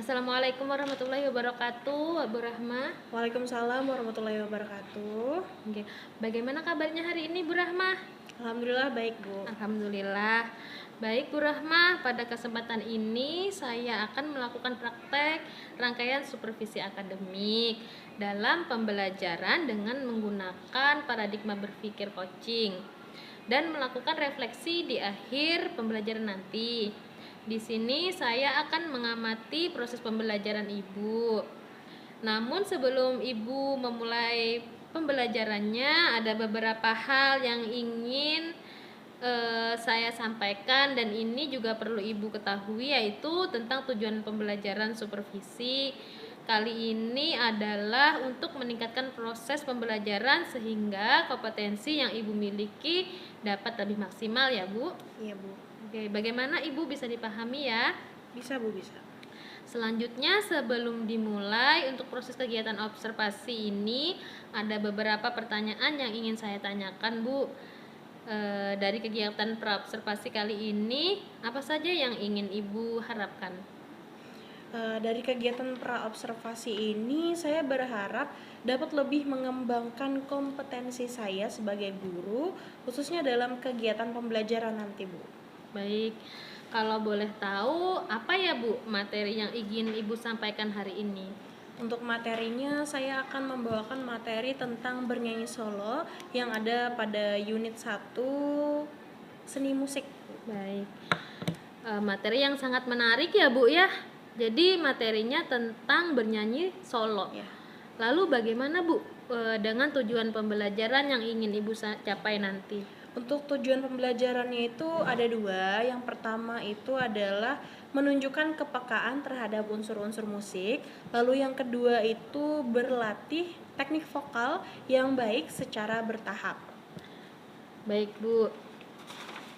Assalamualaikum warahmatullahi wabarakatuh, Bu Rahma. Waalaikumsalam warahmatullahi wabarakatuh. Oke, bagaimana kabarnya hari ini, Bu Rahma? Alhamdulillah baik, Bu. Alhamdulillah. Baik, Bu Rahma, pada kesempatan ini saya akan melakukan praktek rangkaian supervisi akademik dalam pembelajaran dengan menggunakan paradigma berpikir coaching dan melakukan refleksi di akhir pembelajaran nanti. Di sini saya akan mengamati proses pembelajaran Ibu. Namun sebelum Ibu memulai pembelajarannya, ada beberapa hal yang ingin saya sampaikan dan ini juga perlu Ibu ketahui, yaitu tentang tujuan pembelajaran supervisi. Kali ini adalah untuk meningkatkan proses pembelajaran sehingga kompetensi yang Ibu miliki dapat lebih maksimal ya, Bu. Iya, Bu. Oke, bagaimana Ibu bisa dipahami ya? Bisa, Bu, bisa. Selanjutnya, sebelum dimulai untuk proses kegiatan observasi ini, ada beberapa pertanyaan yang ingin saya tanyakan, Bu. Dari kegiatan praobservasi kali ini, apa saja yang ingin Ibu harapkan? Dari kegiatan praobservasi ini, saya berharap dapat lebih mengembangkan kompetensi saya sebagai guru, khususnya dalam kegiatan pembelajaran nanti, Bu. Baik, kalau boleh tahu, apa ya Bu materi yang ingin Ibu sampaikan hari ini? Untuk materinya, saya akan membawakan materi tentang bernyanyi solo yang ada pada unit 1 seni musik. Baik, materi yang sangat menarik ya Bu ya. Jadi materinya tentang bernyanyi solo. Ya. Lalu bagaimana Bu dengan tujuan pembelajaran yang ingin Ibu capai nanti? Untuk tujuan pembelajarannya itu ada dua. Yang pertama itu adalah menunjukkan kepekaan terhadap unsur-unsur musik. Lalu yang kedua itu berlatih teknik vokal yang baik secara bertahap. Baik Bu,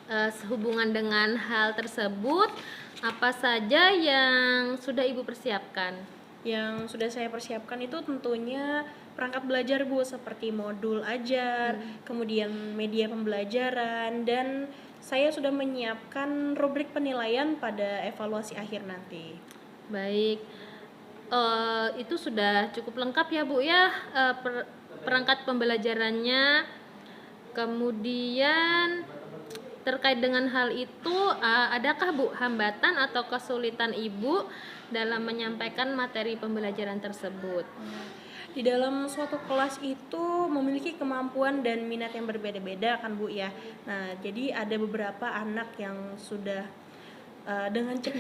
sehubungan dengan hal tersebut, apa saja yang sudah Ibu persiapkan? Yang sudah saya persiapkan itu tentunya perangkat belajar, Bu, seperti modul ajar, kemudian media pembelajaran, dan saya sudah menyiapkan rubrik penilaian pada evaluasi akhir nanti. Baik, itu sudah cukup lengkap ya Bu ya, perangkat pembelajarannya. Kemudian terkait dengan hal itu, adakah Bu hambatan atau kesulitan Ibu dalam menyampaikan materi pembelajaran tersebut? Di dalam suatu kelas itu memiliki kemampuan dan minat yang berbeda-beda kan, Bu, ya. Nah, jadi ada beberapa anak yang sudah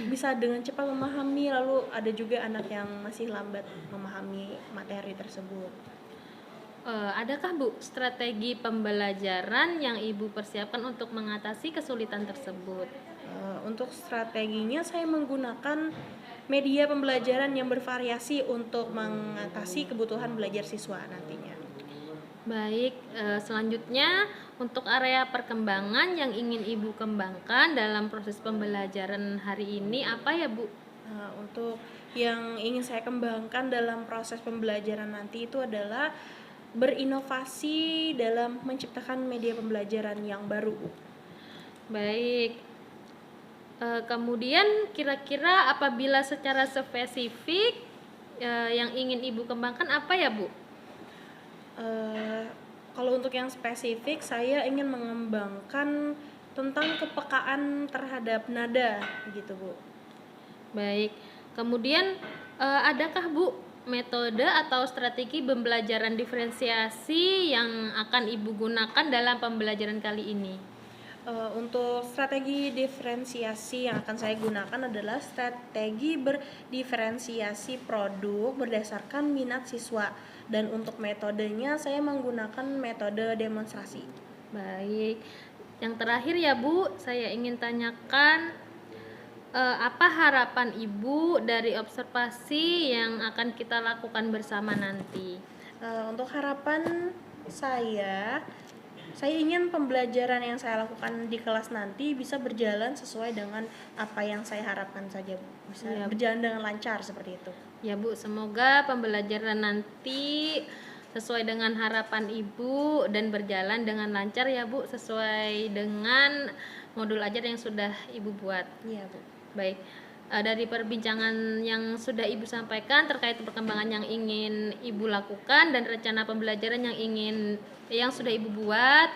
bisa dengan cepat memahami, lalu ada juga anak yang masih lambat memahami materi tersebut. Adakah Bu strategi pembelajaran yang Ibu persiapkan untuk mengatasi kesulitan tersebut? Untuk strateginya saya menggunakan media pembelajaran yang bervariasi untuk mengatasi kebutuhan belajar siswa nantinya. Baik, selanjutnya untuk area perkembangan yang ingin Ibu kembangkan dalam proses pembelajaran hari ini apa ya Bu? Untuk yang ingin saya kembangkan dalam proses pembelajaran nanti itu adalah berinovasi dalam menciptakan media pembelajaran yang baru. Baik, kemudian kira-kira apabila secara spesifik yang ingin Ibu kembangkan apa ya Bu? Kalau untuk yang spesifik, saya ingin mengembangkan tentang kepekaan terhadap nada, gitu, Bu. Baik, kemudian adakah Bu metode atau strategi pembelajaran diferensiasi yang akan Ibu gunakan dalam pembelajaran kali ini? Untuk strategi diferensiasi yang akan saya gunakan adalah strategi berdiferensiasi produk berdasarkan minat siswa, dan untuk metodenya saya menggunakan metode demonstrasi. Baik, yang terakhir ya Bu, saya ingin tanyakan apa harapan Ibu dari observasi yang akan kita lakukan bersama nanti? Untuk harapan saya ingin pembelajaran yang saya lakukan di kelas nanti bisa berjalan sesuai dengan apa yang saya harapkan saja, Bu. Bisa Ya, berjalan dengan lancar seperti itu. Ya Bu, semoga pembelajaran nanti sesuai dengan harapan Ibu dan berjalan dengan lancar ya Bu, sesuai dengan modul ajar yang sudah Ibu buat. Iya, Bu. Baik, dari perbincangan yang sudah Ibu sampaikan terkait perkembangan yang ingin Ibu lakukan dan rencana pembelajaran yang sudah Ibu buat.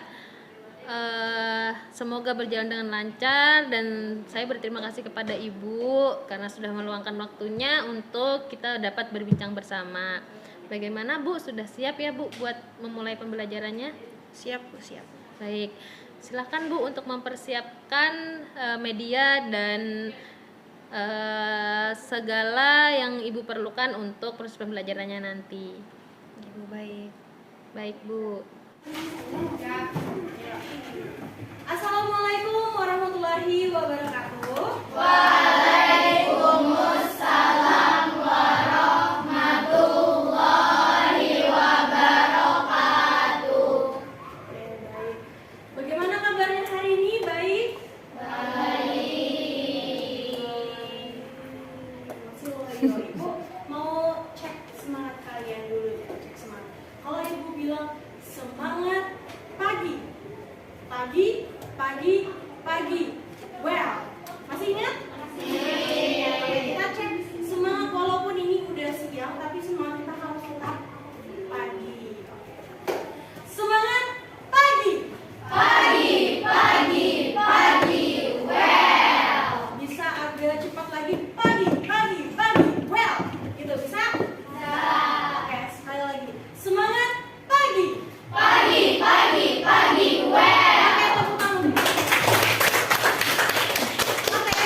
Semoga berjalan dengan lancar dan saya berterima kasih kepada Ibu karena sudah meluangkan waktunya untuk kita dapat berbincang bersama. Bagaimana Bu? Sudah siap ya Bu buat memulai pembelajarannya? Siap Bu, siap. Baik, silakan Bu untuk mempersiapkan media dan segala yang Ibu perlukan untuk proses pembelajarannya nanti. Ibu baik. Baik Bu. Assalamualaikum warahmatullahi wabarakatuh. Waalaikumsalam warahmatullahi wabarakatuh. Baik. Bagaimana kabarnya hari ini? Baik? Ibu mau cek semangat kalian dulu ya, cek semangat. Kalau Ibu bilang semangat pagi, pagi, pagi, pagi. Well, masih ingat? Masih. Oke, kita cek semangat walaupun ini udah siang, tapi semangat kita harus tetap pagi. Oke. Semangat pagi. Pagi, pagi, pagi, well. Bisa agak cepat lagi. Pagi, pagi, pagi. Well, gitu bisa? Oke, sekali lagi. Semangat pagi. Pagi, pagi, pagi, well. Oke, tepuk tangan. Oke,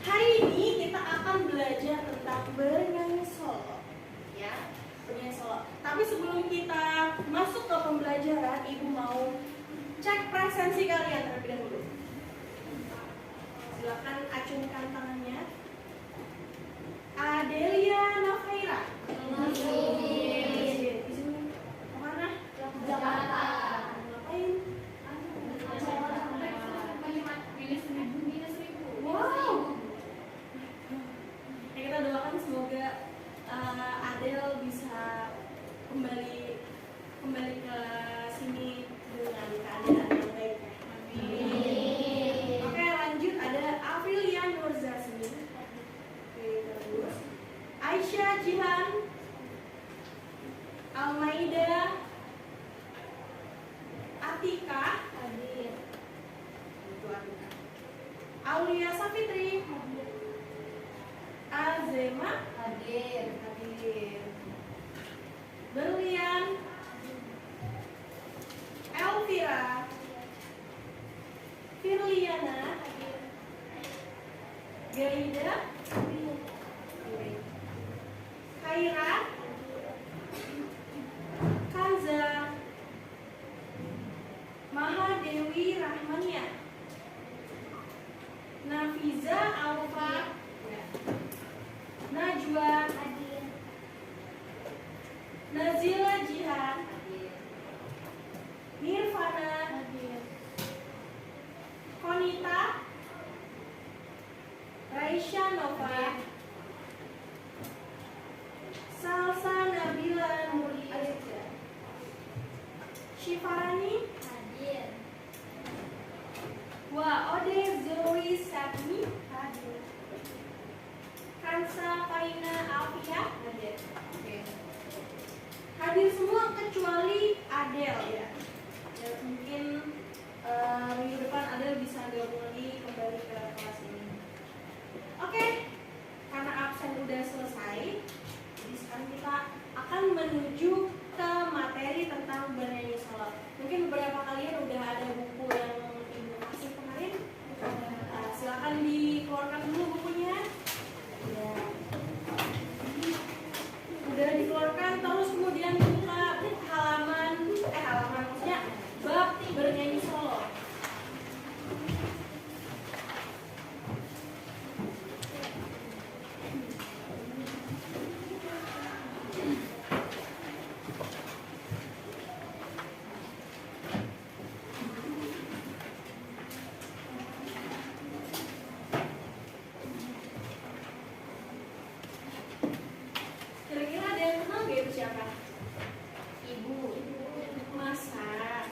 hari ini kita akan belajar tentang bernyanyi solo. Ya, bernyanyi solo. Tapi sebelum kita masuk ke pembelajaran, Ibu mau cek presensi kalian terlebih dahulu. Silakan acungkan tangannya. Adelia Nafaira. Izin. Mau mana? Jakarta. Ngapain? Wow. Ya, kita doakan semoga Adel bisa kembali ke sini dengan keadaan yang baik. Oke, lanjut ada Aprilia Nurzasmi. Oke, terus Aisyah Jihan, Almaida, Atika, itu Atika. Aulia Safitri, Azema, Hadir. Berlian, Elvira, Firliana, Gaida, Kaira, Kanza, Mahadewi Rahmania, Nafiza Alfa, Najwa, Nazila Jihan, Nirvana, Konita, Raisya Nova, Salsa Nabila Nuri Aziza, Shifarani, Ode Zoe Sapni, Kansa Faina Alfia, hadir semua kecuali Adel ya. Ya mungkin minggu depan Adel bisa gabung lagi kembali ke kelas ini. Oke, karena absen udah selesai, jadi sekarang kita akan menuju ke materi tentang bernyanyi solo. Mungkin beberapa kalian udah ada buku yang Ibu kasih kemarin. Silakan dikeluarkan dulu bukunya. Ya. Udah dikeluarkan, terus kemudian buka halaman maksudnya bab bernyanyi solo. Kira-kira ada yang kenal gak itu siapa? Ibu. Masa?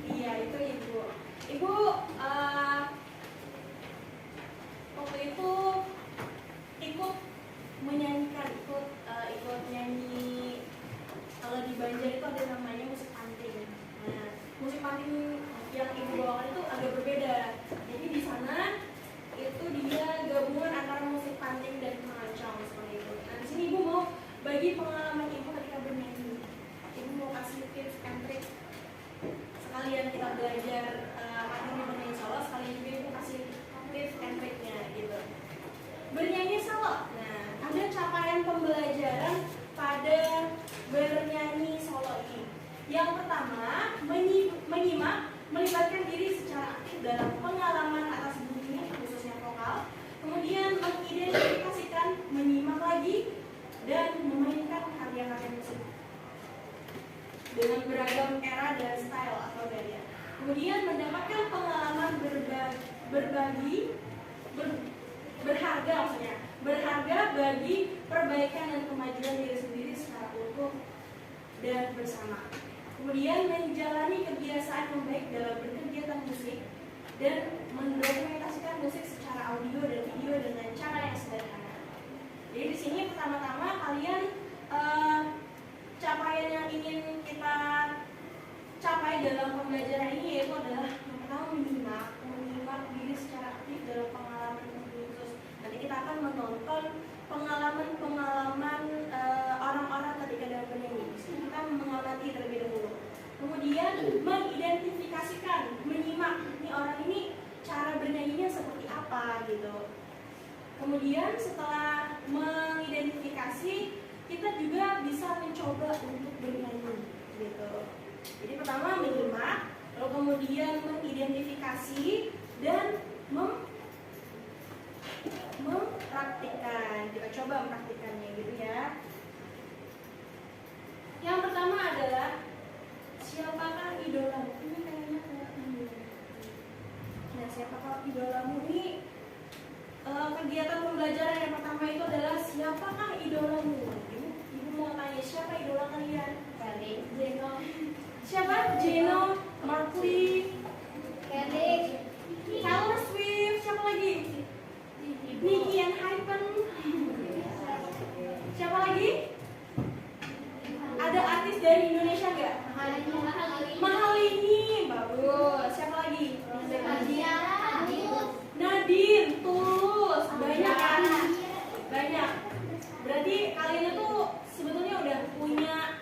Iya, itu ibu. Ibu, Yang pertama, menyimak, melibatkan diri secara aktif dalam pengalaman atas bunyi, khususnya vokal. Kemudian mengidentifikasikan, menyimak lagi, dan memainkan karya-karya musik dengan beragam era dan style atau gaya. Kemudian mendapatkan pengalaman berharga maksudnya, berharga bagi perbaikan dan kemajuan diri sendiri secara utuh dan bersama. Kemudian menjalani kebiasaan yang baik dalam berkegiatan musik dan mendokumentasikan musik secara audio dan video dengan cara yang sederhana. Jadi di sini pertama-tama kalian capaian yang ingin kita capai dalam pembelajaran ini yaitu adalah yang pertama menyimak diri secara aktif dalam pengalaman khusus. Nanti kita akan menonton pengalaman orang-orang ketika dalam bernyanyi. Di sini kita mengamati terlebih dahulu. Kemudian mengidentifikasikan, menyimak ini orang ini cara bernyanyinya seperti apa gitu. Kemudian setelah mengidentifikasi, kita juga bisa mencoba untuk bernyanyi gitu. Jadi pertama menyimak, lalu kemudian mengidentifikasi dan mempraktikkan. Kita coba mempraktikkannya gitu ya. Yang pertama adalah siapakah idolamu? Ini kayaknya nah, siapakah idolamu ini kegiatan pembelajaran yang pertama itu adalah siapakah idolamu? Ibu mau tanya siapa idola kalian? Jeno. Siapa? Jeno, Markley, Taylor Swift, siapa lagi? Nicky and Hypen. Siapa lagi? Ada artis dari Indonesia nggak? Mahalini, bagus. Siapa lagi? Nadine, Tulus, banyak kan? Banyak. Berarti kalian itu sebetulnya udah punya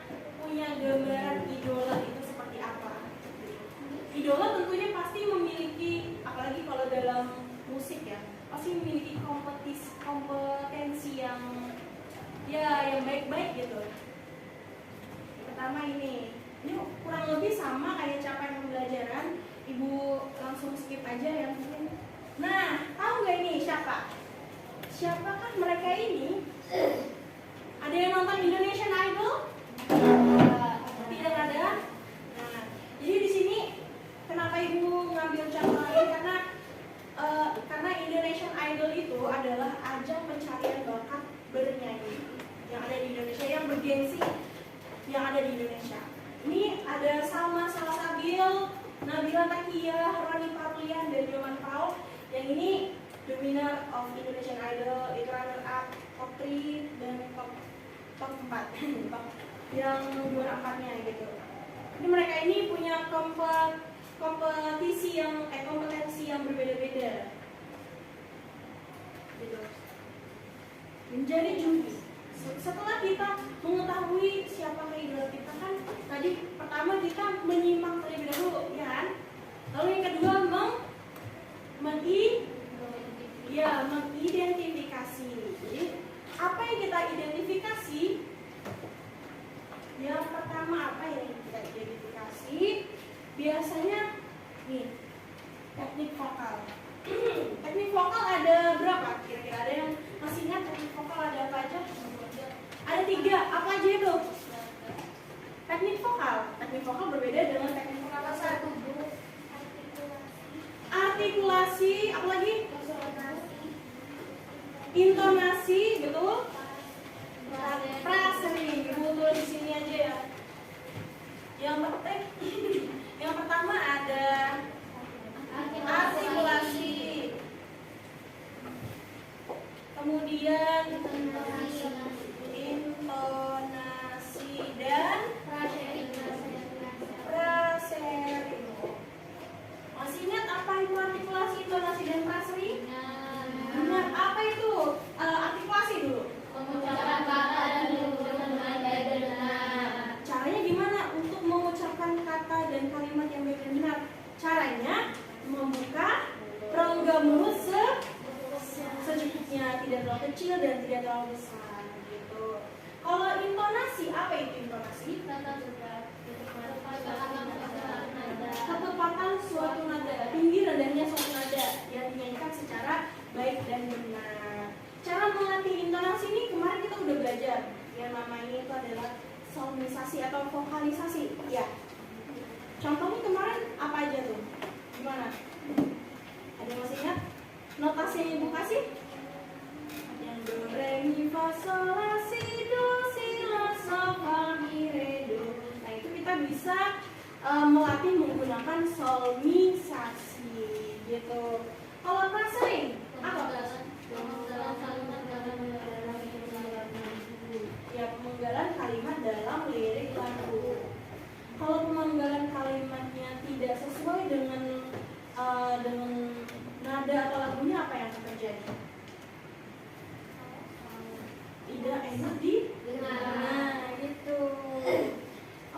gambaran idola itu seperti apa? Idola tentunya pasti memiliki, apalagi kalau dalam musik ya, pasti memiliki kompetensi yang baik-baik gitu. Pertama ini kurang lebih sama kayak capaian pembelajaran. Ibu langsung skip aja yang mungkin. Nah, tahu nggak ini siapa? Siapakah mereka ini? Ada yang nonton Indonesian Idol? Tidak ada. Nah, jadi di sini kenapa ibu ngambil contoh ini karena Indonesian Idol itu adalah ajang pencarian bakat bernyanyi yang ada di Indonesia, yang bergengsi yang ada di Indonesia. Ini ada Salma Salsabil, Nabila Takia, Roni Parlian, dan Joman Paul. Yang ini the winner of Indonesian Idol, itu runner up top 3 dan top 4 yang juara 4-nya gitu. Jadi mereka ini punya kompetensi yang berbeda-beda gitu. Menjadi juri. Setelah kita mengetahui siapa idola kita kan tadi pertama kita menyimak terlebih dahulu ya kan. Lalu yang kedua mengidentifikasi. Jadi apa yang kita identifikasi? Yang pertama apa yang kita identifikasi? Biasanya nih teknik vokal. Teknik vokal ada berapa? Kira-kira ada yang masih ingat teknik vokal ada apa aja? Ada 3, apa aja itu? Teknik vokal. Teknik vokal berbeda dengan teknik vokal asal. Artikulasi, apa lagi? Intonasi, betul? Frasering, ibu tulis di sini aja ya. Yang pertama ada artikulasi. Kemudian intonasi dan frasering. Masih ingat apa itu artikulasi, intonasi dan frasering? Benar. Apa itu artikulasi dulu? Mengucapkan kata dan menggunakan dengan baik dan benar. Caranya gimana untuk mengucapkan kata dan kalimat yang baik dan benar? Caranya membuka rongga mulut secukupnya, tidak terlalu kecil dan tidak terlalu besar gitu. Kalau intonasi, apa itu intonasi? Ketepatan suatu nada, tinggi rendahnya suatu nada yang dinyanyikan secara baik dan benar. Cara melatih intonasi ini kemarin kita udah belajar. Yang namanya itu adalah solmisasi atau vokalisasi. Ya. Contohnya kemarin apa aja tuh? Gimana? Ada yang masih ingat? Notasi yang ibu kasih? Yang do, re, mi, fa, sol, la, si, do, si, la, sol, fa, mi, re, do. Nah itu kita bisa melatih menggunakan solmisasi gitu. Kalau clustering apa? Ya, pemenggalan kalimat dalam lirik lagu. Kalau pemenggalan kalimatnya tidak sesuai dengan nada atau lagunya, apa yang akan terjadi? Tidak enak didengar. Nah, gitu.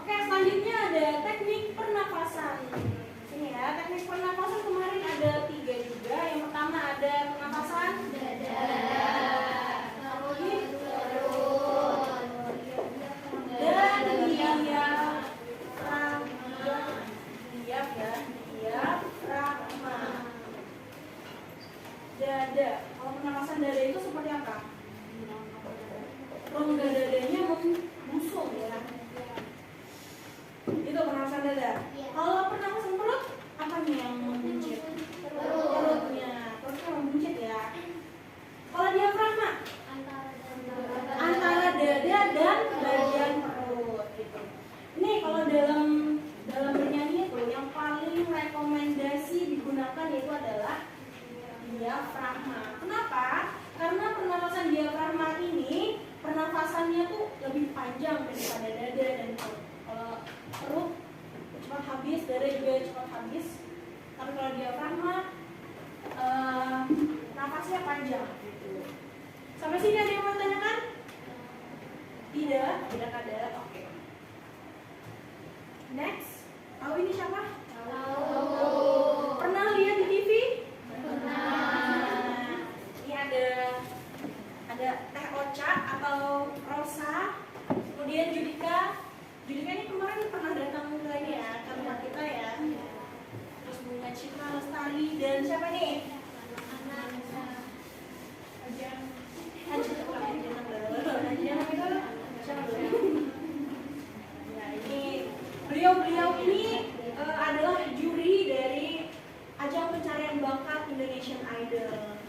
Oke, selanjutnya ada teknik pernapasan. Sini ya, teknik pernapasan kemarin ada 3 juga. Yang pertama ada pernapasan dada. Dada. Kalau pernapasan dada itu seperti apa? Rongga dadanya membusung ya. Itu pernapasan dada. Kalau pernapasan perut, apanya yang membuncit? Perutnya. Perutnya membuncit ya. Kalau diafragma, antara dada dan bagian perut gitu. Ini kalau dalam bernyanyi itu yang paling rekomendasi digunakan itu adalah diafragma. Kenapa? Karena pernapasan diafragma ini pernapasannya tuh lebih panjang daripada dada dan perut. Kalau perut cepat habis, dada juga cepat habis. Tapi kalau diafragma napasnya panjang gitu. Sampai sini ada yang mau tanyakan? Tidak ada. Oke. Next. Tahu ini siapa? Tahu. Pernah lihat di TV? Ini ada Teh Ocha atau Rosa, kemudian Judika. Judika ini kemarin pernah datang ke ini ya, ke rumah kita ya. Terus Bunga Citra Lestari dan siapa nih? Beliau ini adalah juri dari ajang pencarian bakat Indonesian Idol.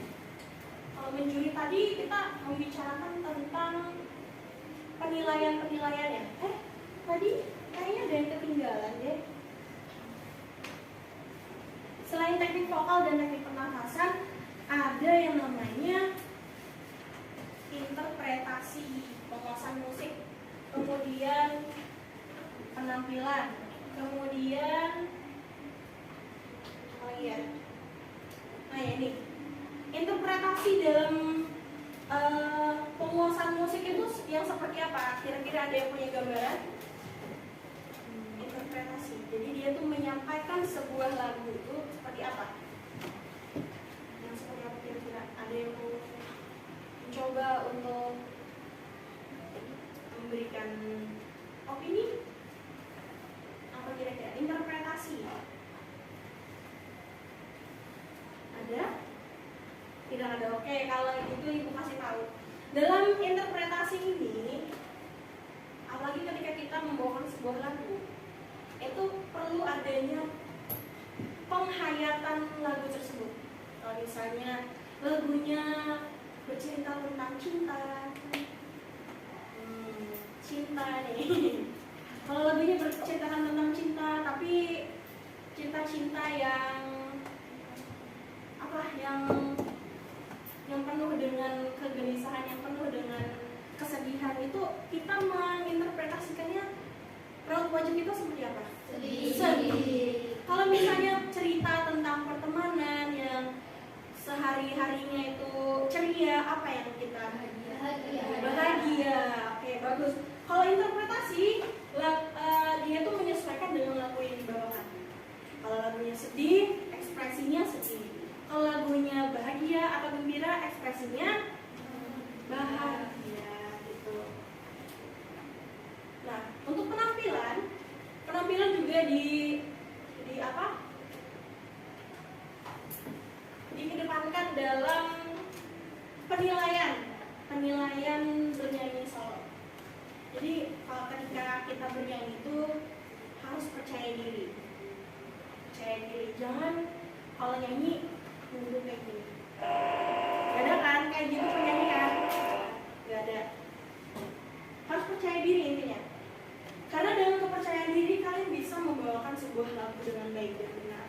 Kalau menjuri tadi kita membicarakan tentang penilaian-penilaiannya. Tadi kayaknya ada yang ketinggalan deh. Selain teknik vokal dan teknik pernafasan, ada yang namanya interpretasi, penguasaan musik, kemudian penampilan, kemudian nah ini interpretasi dalam penguasaan musik itu yang seperti apa? Kira-kira ada yang punya gambaran? Interpretasi, jadi dia tuh menyampaikan sebuah lagu itu seperti apa? Yang seperti apa kira-kira? Ada yang mau mencoba untuk memberikan opini? Apa kira-kira? Interpretasi. Ada? Tidak ada. Oke, kalau itu ibu kasih tahu. Dalam interpretasi ini, apalagi ketika kita membawakan sebuah lagu, itu perlu adanya penghayatan lagu tersebut. Kalau misalnya lagunya bercerita tentang cinta, cinta nih. Kalau lagunya bercerita tentang cinta, tapi cinta-cinta yang yang penuh dengan kegelisahan, yang penuh dengan kesedihan, itu kita menginterpretasikannya raut wajah kita seperti apa? Sedih. Kalau misalnya cerita tentang pertemanan yang sehari-harinya itu ceria, apa yang kita bahagia. Oke, bagus. Kalau interpretasi, dia tuh menyesuaikan dengan lagu yang dibawakan. Kalau lagunya sedih, ekspresinya sedih. Kalau lagunya bahagia atau gembira, ekspresinya bahagia gitu. di apa? Dikedepankan dalam penilaian bernyanyi solo. Jadi kalau ketika kita bernyanyi itu harus percaya diri. Jangan kalau nyanyi nunduk kayak gini. Gak ada kan kayak gitu penyanyi kan? Gak ada. Harus percaya diri intinya. Karena dengan kepercayaan diri kalian bisa membawakan sebuah lagu dengan baik dan benar.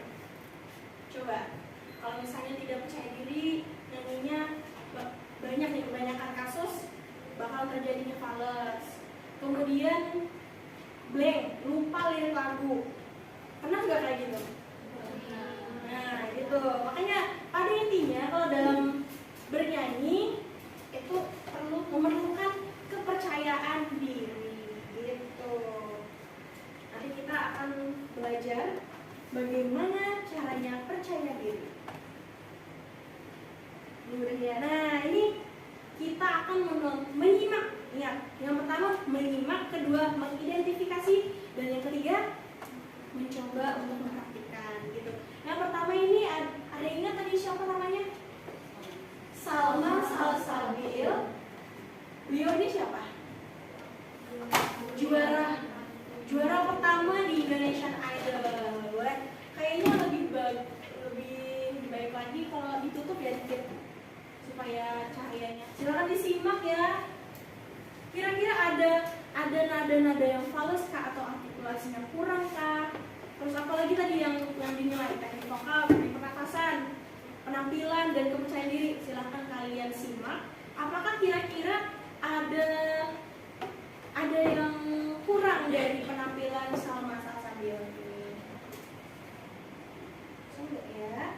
Coba kalau misalnya tidak percaya diri, nyanyinya banyak nih, kebanyakan kasus bakal terjadinya fals. Kemudian blank, lupa lirik lagu. Pernah nggak kayak gitu? Nah gitu, makanya pada intinya kalau dalam bernyanyi itu memerlukan kepercayaan diri gitu. Nanti kita akan belajar bagaimana caranya percaya diri. Nah ini kita akan menyimak. Ingat, yang pertama menyimak, kedua mengidentifikasi, dan yang ketiga mencoba untuk mempraktikkan gitu. Yang pertama ini ada ingat tadi siapa namanya? Salma Salsabil. Beliau ini siapa? Juara pertama di Indonesian Idol. Kayaknya lebih baik lagi kalau ditutup ya dikit supaya cahayanya. Silakan disimak ya. Kira-kira ada nada-nada yang fals kah atau artikulasinya kurang kah? Terus apalagi tadi yang dinilai teknik vokal, teknik pernafasan, penampilan dan kepercayaan diri. Silahkan kalian simak. Apakah kira-kira ada yang kurang dari penampilan Salma Salsabil ini? Coba ya.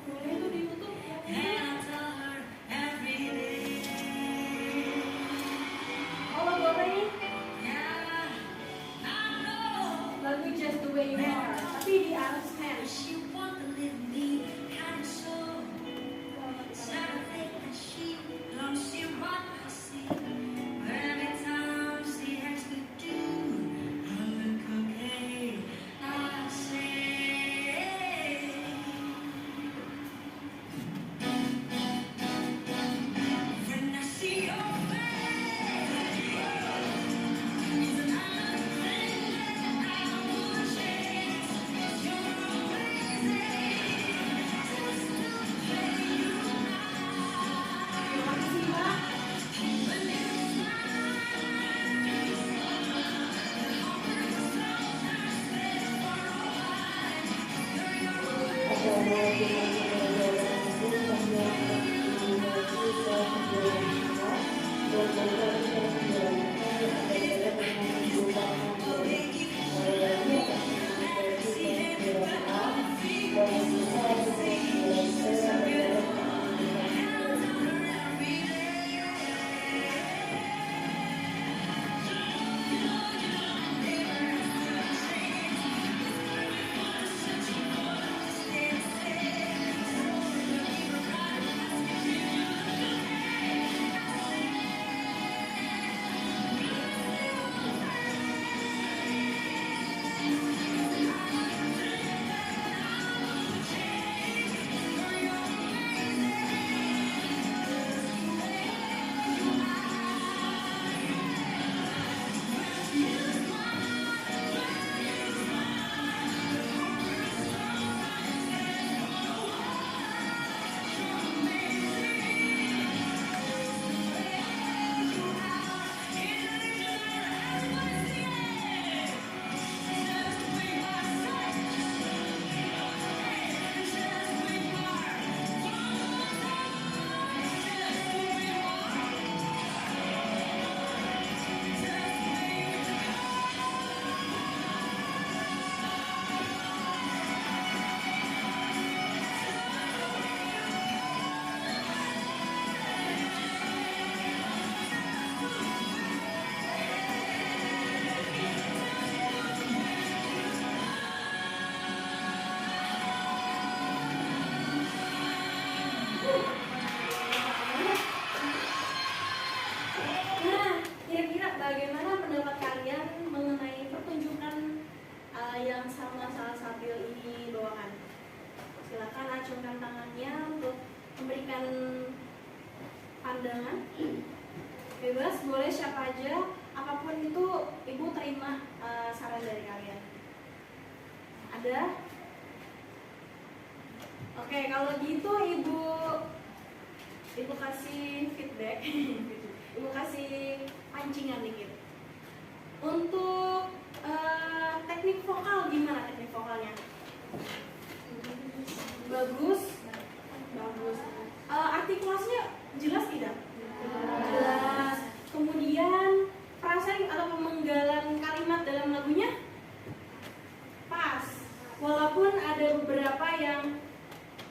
Boleh tuh ditutup ya. Kalau boleh lagu Just the Way You Are, tapi di aransemen. acungkan tangannya untuk memberikan pandangan. Bebas, boleh siapa aja, apapun itu ibu terima saran dari kalian. Ada? Oke, kalau gitu ibu kasih feedback, ibu kasih pancingan dikit. Untuk teknik vokal gimana teknik vokalnya? Bagus, bagus. Artikulasinya jelas tidak? Jelas. Kemudian frasering atau pemenggalan kalimat dalam lagunya pas. Walaupun ada beberapa yang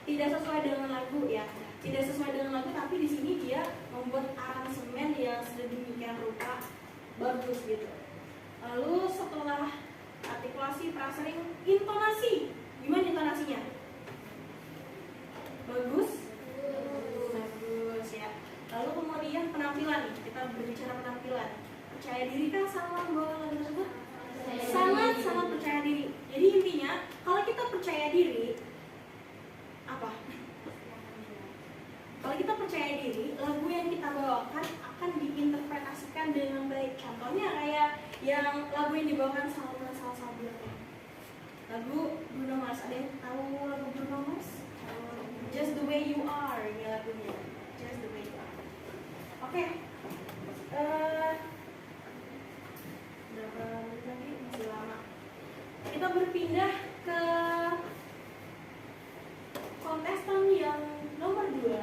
tidak sesuai dengan lagu ya, tidak sesuai dengan lagu, tapi di sini dia membuat aransemen yang sedemikian rupa bagus gitu. Lalu setelah artikulasi, frasering, intonasi, gimana intonasinya? Bagus, bagus ya. Lalu kemudian penampilan nih, kita berbicara penampilan. Percaya diri kan sama membawa lagu tersebut? Sangat percaya diri. Jadi intinya kalau kita percaya diri apa? Kalau kita percaya diri, lagu yang kita bawakan akan diinterpretasikan dengan baik. Contohnya kayak yang lagu yang dibawakan Salma Salsabila. Lagu Bruno Mars. Ada yang tahu lagu Bruno Mars? Just the way you are, ya lagunya. Just the way you are. Oke. Berapa menit lagi? Masih lama. Kita berpindah ke kontestan yang nomor 2.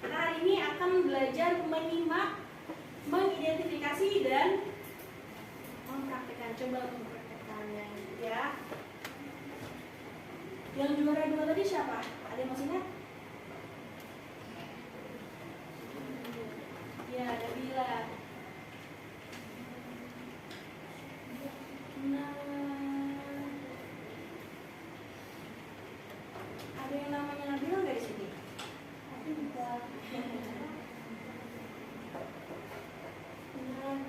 Kita hari ini akan belajar menyimak, mengidentifikasi dan mempraktekkan. Coba mempraktekkannya ya. Yang juara 2 tadi siapa? Ada yang masih ingat? Ya, Nabila. Nah, ada yang namanya Nabila nggak di sini? Tidak. Nah.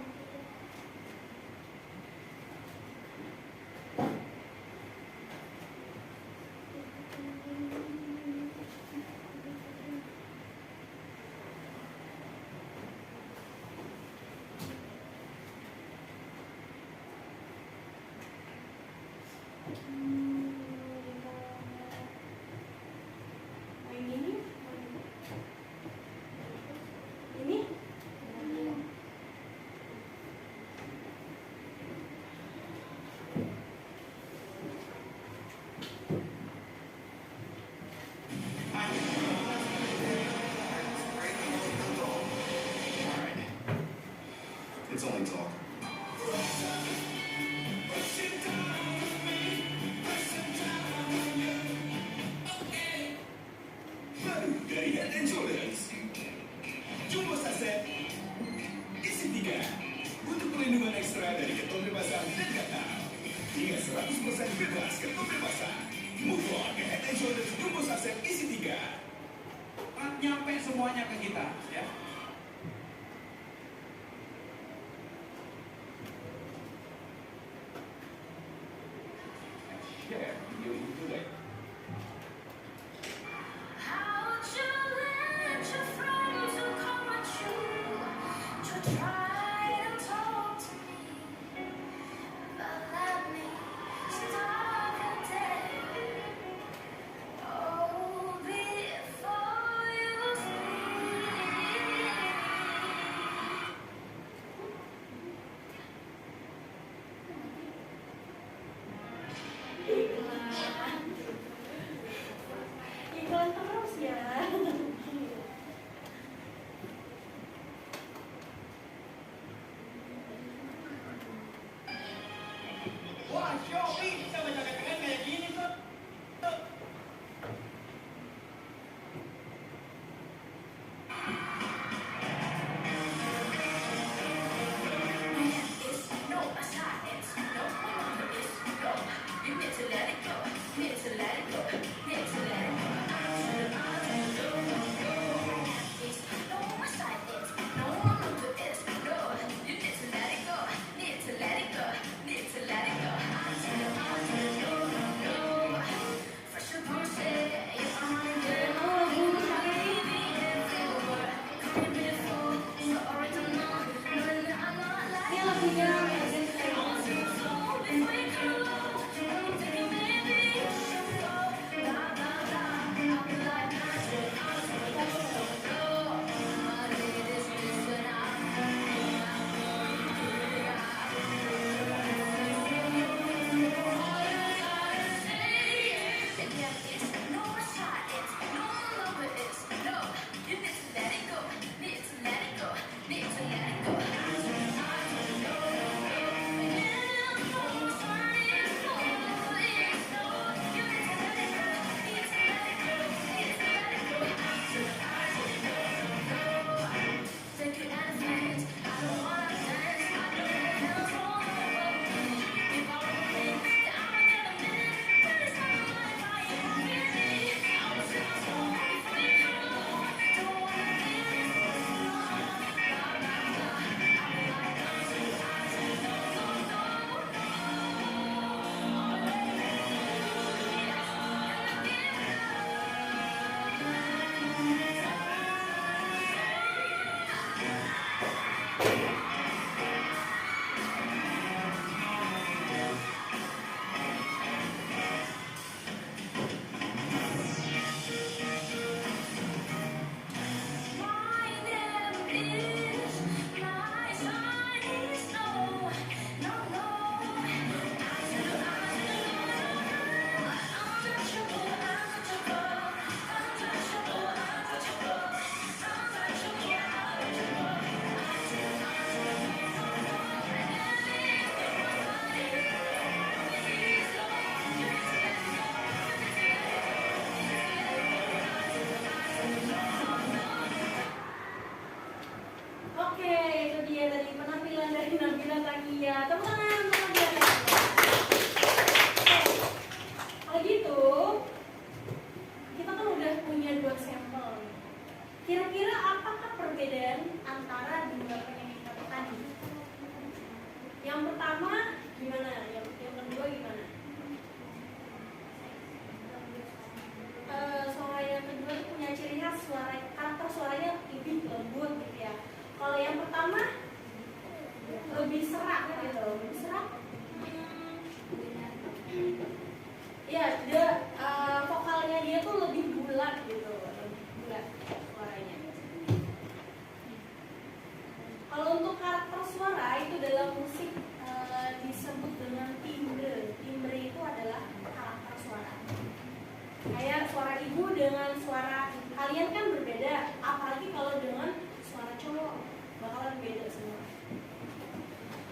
kayak suara ibu dengan suara kalian kan berbeda, apalagi kalau dengan suara cowok bakalan beda semua.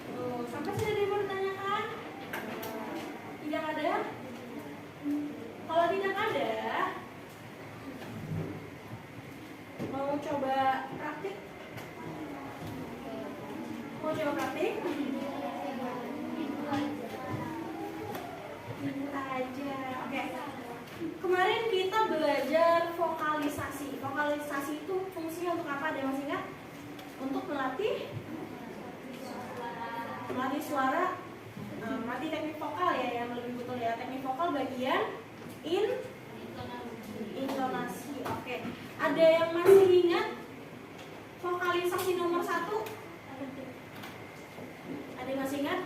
Tuh, sampai sudah ada yang mau ditanyakan? Tidak ada? Kalau tidak ada, mau coba praktik? Mau coba praktik? Ibu aja. Oke. Kemarin kita belajar vokalisasi. Vokalisasi itu fungsinya untuk apa? Ada yang masih ingat? Untuk melatih suara, melatih teknik vokal ya, yang lebih betul ya. Teknik vokal bagian intonasi. Oke. Ada yang masih ingat vokalisasi nomor 1? Ada yang masih ingat?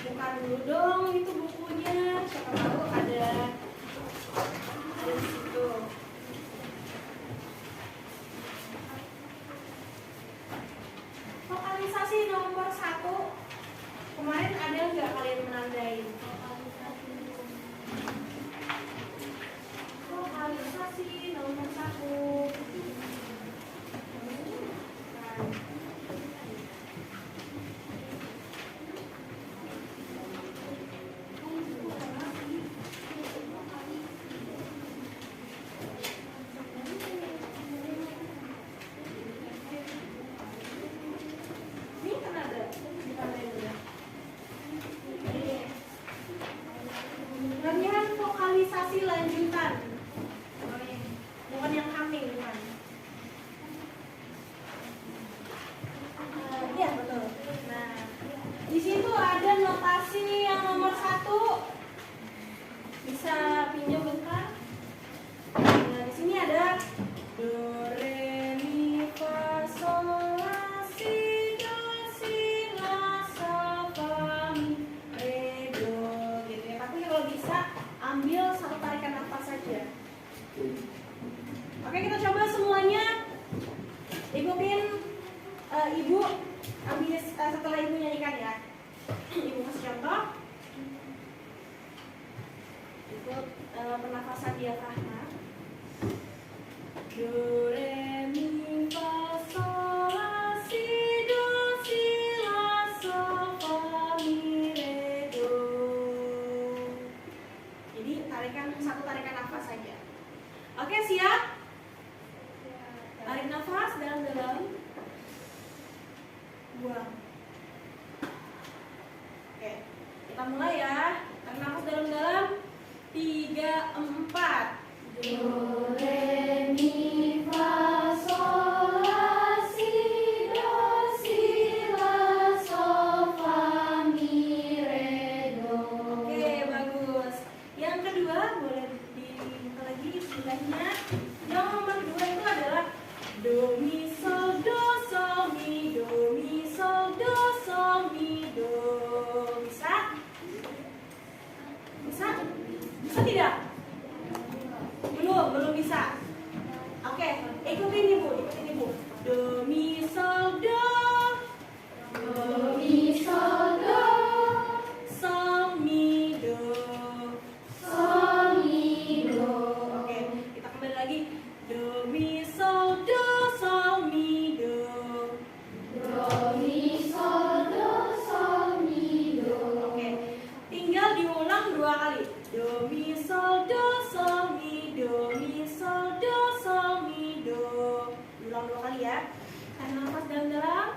Buka dulu dong itu bukunya, siapa tahu ada di situ. Vokalisasi nomor 1 kemarin ada nggak kalian menandain? Vokalisasi nomor 1. Latihan vokalisasi lanjutan, bukan yang humming, bukan. Iya betul. Nah, di situ ada notasi yang nomor 1. Bisa pinjam bentar. Nah, di sini ada do re mi fa sol la si do si la sol fa mi re do gitu ya. Tapi kalau bisa ambil satu tarikan nafas saja. Oke, kita coba semuanya. Ikutin ibu habis setelah ibu nyanyikan ya. Ibu kasih contoh. Ikut pernafasan diafragma. Do re mi fa sol la si do si la sol fa mi re do. Jadi satu tarikan nafas saja. Oke, siap? Tarik nafas dalam-dalam. Buang. Oke, kita mulai ya. Tarik nafas dalam-dalam. 3, 4. Do re mi fa sol la si do si la sol fa mi re do. Oke, bagus. Yang kedua boleh dibuka lagi sebelahnya. Yang nomor 2 itu adalah do mi sol mi do mi sol mi do. Bisa? Bisa? Bisa tidak? Belum bisa. Oke, ikutin ibu. Do mi sol do. Do mi sol do Sol mi do. sol mi do. Oke, kita kembali lagi. Do mi sol do sol mi do. Do mi sol do sol mi do. Oke, tinggal diulang 2 kali. Do mi sol do sol mi do mi sol do sol mi do. Ulang 2 kali ya. Tarik nafas dalam-dalam.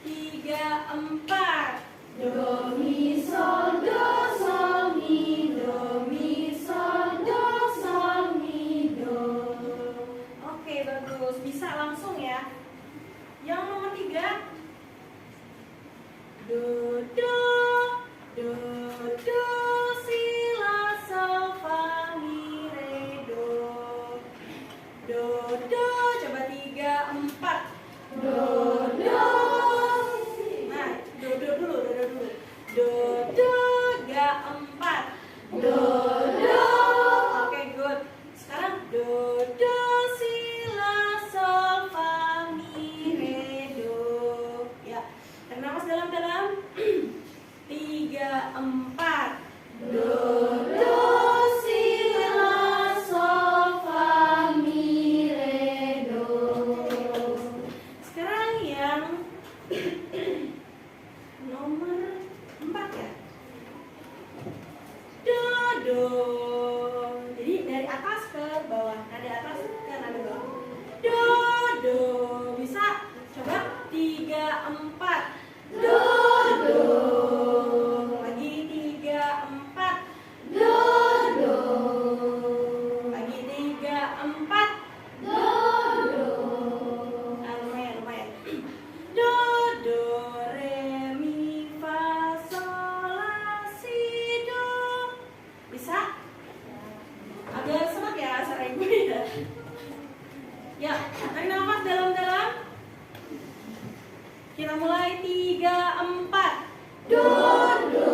3, 4. Do mi sol do sol mi do mi sol do sol mi do. Oke, bagus. Bisa langsung ya. Yang nomor 3. Do do si la sol fa mi re do. Do coba 3, 4. Do Nah, do dulu. Do 3, 4. do Oke, good. Sekarang do si la sol fa mi re do. Ya, tarik nafas dalam-dalam. 3, 4. do do. Jadi dari atas ke bawah, nada atas ke nada bawah. Do do. Bisa coba 3 4. Do do. Lagi 3 4. Do do. Lagi 3 4. Do do. Lumayan. Do do re mi fa sol la si do. Bisa? Agak serak ya suara ibu ya. Ya, tarik nafas dalam-dalam. Kita mulai 3 4. Do do.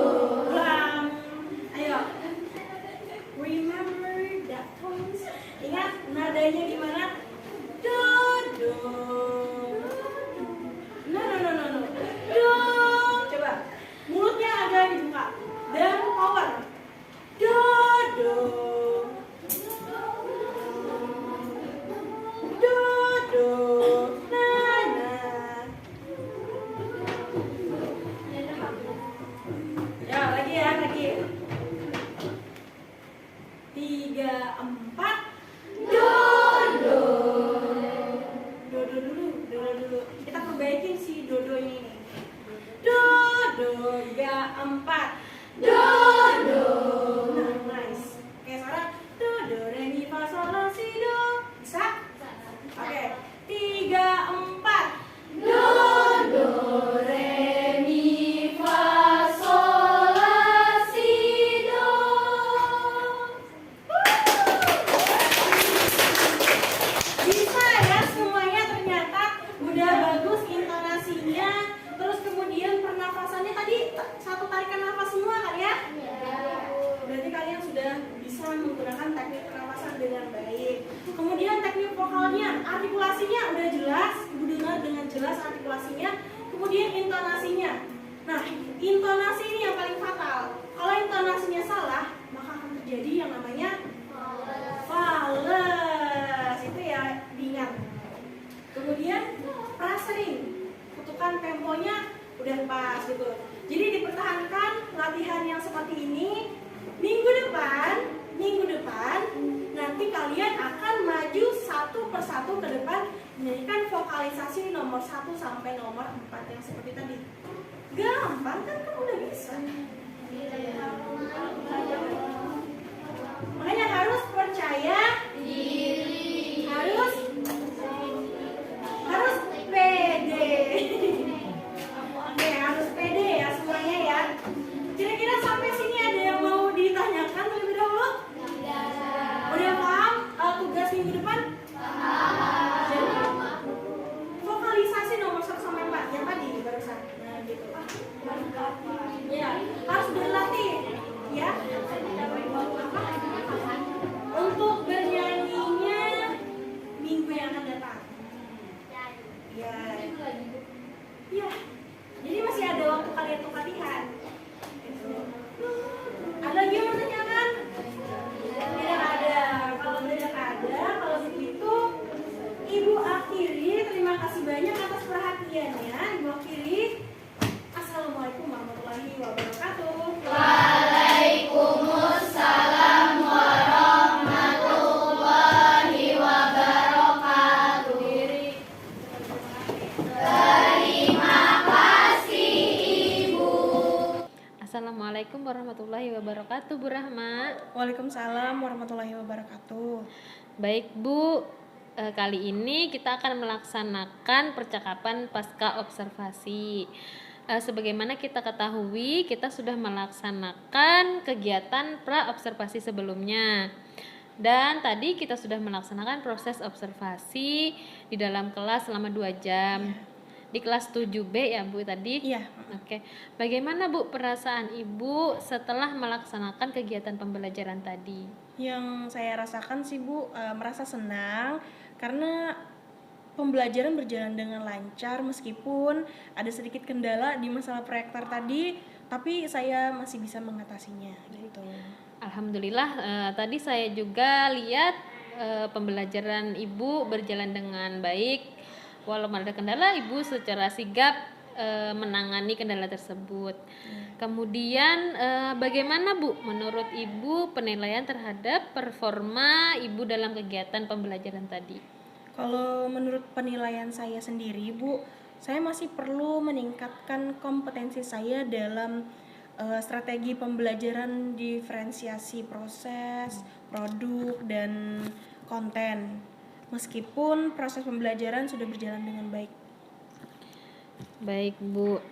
Ulang. Ayo. Remember that tones. Ingat nadanya gimana? Do do. No. Do. Coba. Mulutnya agak dibuka dan power. Do do. Do do. Na na. Ya, lagi. 3 4. Do do. Do dulu. Kita perbaikin si dodo ini nih. Do do 3 4. Do do. Nah, nice. Oke, sekarang do do re mi fa sol la si do. Bisa? Oke. 3 4. Do do re mi fa sol la si do. Bisa ya semuanya, ternyata udah bagus intonasinya. Terus kemudian pernafasannya tadi satu tarikan nafas semua kan ya? Berarti kalian sudah bisa menggunakan teknik pernafasan dengan baik. Kemudian teknik vokalnya, artikulasinya udah jelas, ibu dengar dengan jelas artikulasinya. Kemudian intonasinya. Nah, intonasi ini yang paling fatal. Kalau intonasinya salah, maka akan terjadi yang namanya fales. Itu ya diingat. Kemudian pressing, kutukan temponya udah pas gitu. Jadi dipertahankan latihan yang seperti ini. Minggu depan nanti kalian akan maju satu persatu ke depan menyanyikan vokalisasi nomor 1 sampai nomor 4 yang seperti tadi. Gampang kan, kamu udah bisa. Makanya harus percaya diri, harus pede. Oke, harus pede ya semuanya ya. Kira-kira sampai sini ada yang mau ditanyakan terlebih dahulu? Udah paham tugas minggu depan? Jadi, vokalisasi nomor 1 sampai 4 yang tadi barusan. Nah, gitu. Ya, harus berlatih ya. Untuk bernyanyinya minggu yang akan datang. Ya. Jadi masih ada waktu kalian untuk latihan. Ada lagi yang mau tanyakan? Tidak ada. Kalau begitu Ibu akhiri. Terima kasih banyak atas perhatiannya. Ibu akhiri. Assalamualaikum warahmatullahi wabarakatuh. Waalaikumsalam warahmatullahi wabarakatuh. Terima kasih Ibu. Assalamualaikum warahmatullahi wabarakatuh, Bu Rahma. Waalaikumsalam warahmatullahi wabarakatuh. Baik Bu, kali ini kita akan melaksanakan percakapan pasca observasi. Sebagaimana kita ketahui, kita sudah melaksanakan kegiatan pra-observasi sebelumnya. Dan tadi kita sudah melaksanakan proses observasi di dalam kelas selama 2 jam. Di kelas 7B ya Bu tadi? Iya. Oke. Bagaimana Bu perasaan Ibu setelah melaksanakan kegiatan pembelajaran tadi? Yang saya rasakan sih Bu, merasa senang karena pembelajaran berjalan dengan lancar meskipun ada sedikit kendala di masalah proyektor tadi, tapi saya masih bisa mengatasinya gitu. Alhamdulillah, tadi saya juga lihat pembelajaran Ibu berjalan dengan baik. Walaupun ada kendala, Ibu secara sigap menangani kendala tersebut. Kemudian bagaimana Bu menurut Ibu penilaian terhadap performa Ibu dalam kegiatan pembelajaran tadi? Kalau menurut penilaian saya sendiri, Bu, saya masih perlu meningkatkan kompetensi saya dalam strategi pembelajaran, diferensiasi proses, produk, dan konten. Meskipun proses pembelajaran sudah berjalan dengan baik. Baik Bu.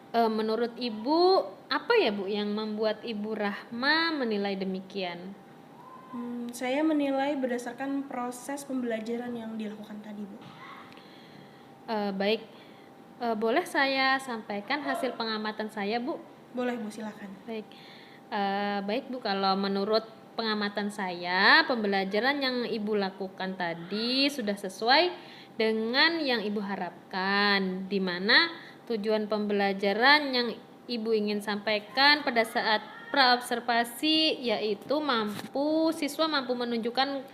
Menurut Ibu apa ya Bu yang membuat Ibu Rahma menilai demikian? Saya menilai berdasarkan proses pembelajaran yang dilakukan tadi, Bu. Baik. Boleh saya sampaikan hasil pengamatan saya Bu? Boleh, Bu, silakan. Baik. Baik Bu, kalau menurut pengamatan saya pembelajaran yang Ibu lakukan tadi sudah sesuai dengan yang Ibu harapkan, di mana tujuan pembelajaran yang Ibu ingin sampaikan pada saat praobservasi yaitu siswa mampu menunjukkan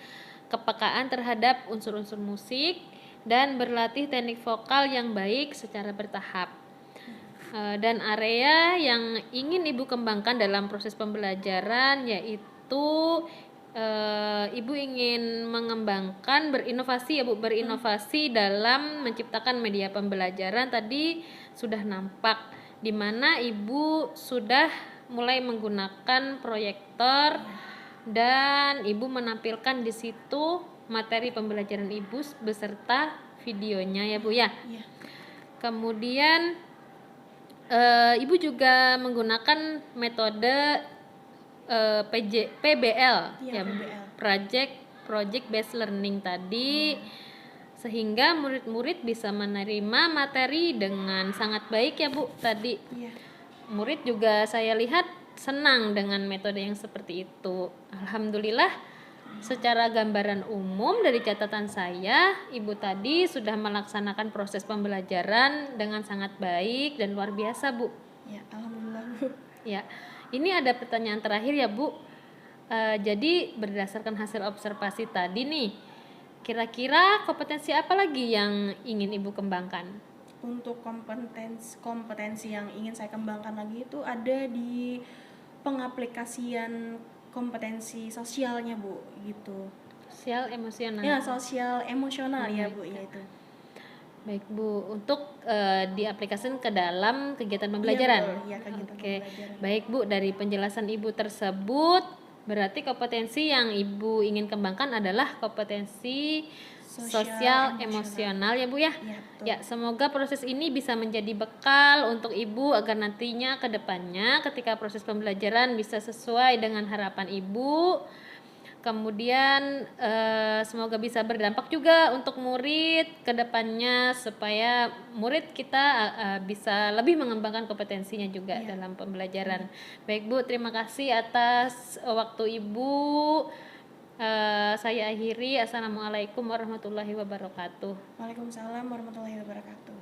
kepekaan terhadap unsur-unsur musik dan berlatih teknik vokal yang baik secara bertahap. Dan area yang ingin Ibu kembangkan dalam proses pembelajaran yaitu Ibu ingin mengembangkan berinovasi ya Bu, berinovasi dalam menciptakan media pembelajaran tadi sudah nampak, di mana Ibu sudah mulai menggunakan proyektor dan Ibu menampilkan di situ materi pembelajaran Ibu beserta videonya ya Bu ya. Iya. Kemudian Ibu juga menggunakan metode PBL Iya, ya, PBL. project based learning tadi, sehingga murid-murid bisa menerima materi dengan sangat baik ya Bu tadi. Iya. Murid juga saya lihat senang dengan metode yang seperti itu. Alhamdulillah, secara gambaran umum dari catatan saya, Ibu tadi sudah melaksanakan proses pembelajaran dengan sangat baik dan luar biasa Bu. Ya, alhamdulillah, Bu. Ya, ini ada pertanyaan terakhir ya Bu. Jadi berdasarkan hasil observasi tadi nih, kira-kira kompetensi apa lagi yang ingin Ibu kembangkan? Untuk kompetensi yang ingin saya kembangkan lagi itu ada di pengaplikasian kompetensi sosialnya, Bu, gitu. Sosial emosional. Ya, sosial emosional ya, Bu, baik. ya itu. Baik Bu, untuk diaplikasikan ke dalam kegiatan pembelajaran. Iya, betul. Ya, kegiatan Oke, pembelajaran. baik Bu, dari penjelasan Ibu tersebut, berarti kompetensi yang Ibu ingin kembangkan adalah kompetensi sosial emosional ya Bu ya. Iya, betul. Ya, semoga proses ini bisa menjadi bekal untuk Ibu agar nantinya ke depannya ketika proses pembelajaran bisa sesuai dengan harapan Ibu. Kemudian semoga bisa berdampak juga untuk murid ke depannya supaya murid kita bisa lebih mengembangkan kompetensinya juga dalam pembelajaran. Baik Bu, terima kasih atas waktu Ibu. Saya akhiri. Assalamualaikum warahmatullahi wabarakatuh. Waalaikumsalam warahmatullahi wabarakatuh.